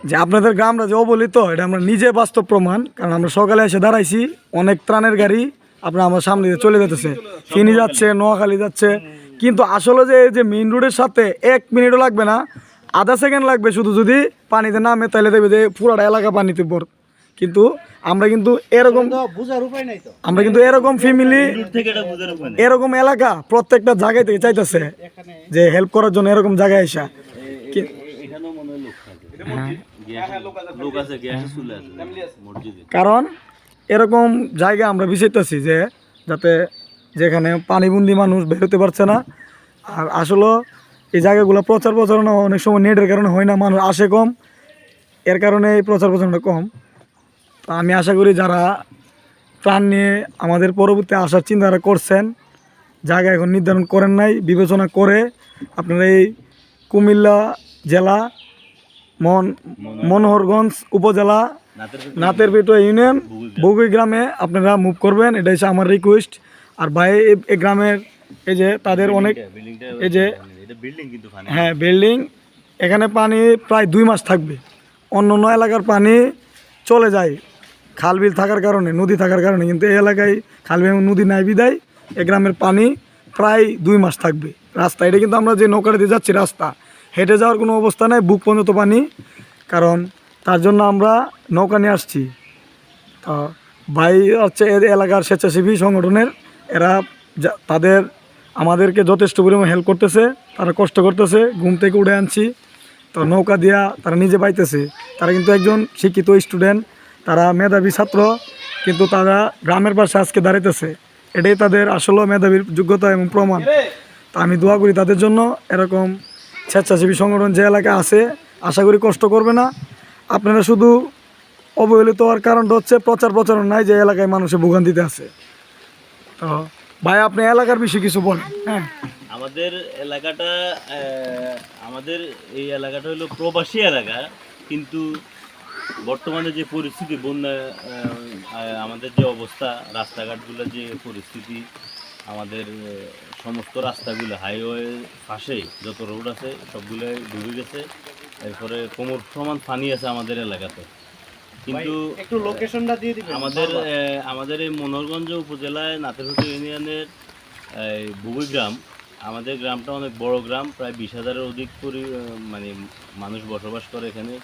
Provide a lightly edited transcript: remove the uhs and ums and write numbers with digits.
যে আপনাদের গ্রামটা যে অবহেলিত এটা আমরা নিজে বাস্তব প্রমাণ, কারণ আমরা সকালে এসে দাঁড়াইছি, অনেক ত্রাণের গাড়ি আপনার আমার সামনে দিয়ে চলে যেতেছে, ফেনী যাচ্ছে, নোয়াখালী যাচ্ছে, কিন্তু আসলে যে এই যে মেইন রোডের সাথে 1 মিনিটও লাগবে না, আধা সেকেন্ড লাগবে শুধু যদি পানিতে নামে, তাহলে দেখবে যে পুরোটা এলাকা পানিতে ভর। কিন্তু আমরা কিন্তু এরকম আমরা কিন্তু এরকম ফ্যামিলি, এরকম এলাকা প্রত্যেকটা জায়গায় থেকে চাইতেছে যে হেল্প করার জন্য, এরকম জায়গায় এসা। কারণ এরকম জায়গা আমরা বিচারতেছি যে যাতে যেখানে পানিবন্দি মানুষ বেরোতে পারছে না, আর আসলে এই জায়গাগুলো প্রচার প্রচারণা অনেক সময় নেটের কারণে হয় না, মানুষ আসে কম, এর কারণে এই প্রচার প্রচারণা কম। তো আমি আশা করি যারা ত্রাণ নিয়ে আমাদের পরবর্তী আসার চিন্তাধারা করছেন, জায়গা এখন নির্ধারণ করেন নাই, বিবেচনা করে আপনারা এই কুমিল্লা জেলা মনোহরগঞ্জ উপজেলা নাতেরপেটুয়া ইউনিয়ন বগুই গ্রামে আপনারা মুভ করবেন, এটা হচ্ছে আমার রিকোয়েস্ট। আর ভাই এই গ্রামের এই যে তাদের অনেক এই যে হ্যাঁ বিল্ডিং, এখানে পানি প্রায় 2 মাস থাকবে, অন্য অন্য এলাকার পানি চলে যায় খাল বিল থাকার কারণে, নদী থাকার কারণে, কিন্তু এই এলাকায় খাল বিল এবং নদী নাই বিদায় এই গ্রামের পানি প্রায় 2 মাস থাকবে। রাস্তা এটা কিন্তু আমরা যে নৌকাটা দিয়ে যাচ্ছি রাস্তা, হেঁটে যাওয়ার কোনো অবস্থা নেই, বুক পর্যন্ত পানি, কারণ তার জন্য আমরা নৌকা নিয়ে আসছি। তো ভাই হচ্ছে এর এলাকার স্বেচ্ছাসেবী সংগঠনের, এরা তাদের আমাদেরকে যথেষ্ট পরিমাণ হেল্প করতেছে, তারা কষ্ট করতেছে, ঘুম থেকে উঠে আনছি, তো নৌকা দিয়া তারা নিজে পাইতেছে। তারা কিন্তু একজন শিক্ষিত স্টুডেন্ট, তারা মেধাবী ছাত্র, কিন্তু তারা গ্রামের পাশে আজকে দাঁড়াইতেছে, এটাই তাদের আসলে মেধাবীর যোগ্যতা এবং প্রমাণ। তা আমি দোয়া করি তাদের জন্য। এরকম স্বেচ্ছাসেবী সংগঠন যে এলাকায় আছে আশা করি কষ্ট করবে না। আপনারা শুধু অবহেলিত হওয়ার কারণটা হচ্ছে প্রচার প্রচারণ নাই যে এলাকায় মানুষের ভোগান্তিতে আছে। তো ভাই আপনি এলাকার বিষয়ে কিছু বলেন। হ্যাঁ, আমাদের এলাকাটা আমাদের এই এলাকাটা হলো প্রবাসী এলাকা, কিন্তু বর্তমানে যে পরিস্থিতি, বন্যা আমাদের যে অবস্থা, রাস্তাঘাটগুলোর যে পরিস্থিতি, আমাদের সমস্ত রাস্তাগুলো হাইওয়ে পাশে যত রোড আছে সবগুলোই ডুবে গেছে, এরপরে কোমর সমান পানি আছে আমাদের এলাকাতে। কিন্তু একটু লোকেশনটা দিয়ে দিবেন। আমাদের এই মনোহরগঞ্জ উপজেলায় নাতেরপেটুয়া ইউনিয়নের বগুই গ্রাম, আমাদের গ্রামটা অনেক বড় গ্রাম, প্রায় 20,000-এর অধিক মানুষ বসবাস করে এখানে।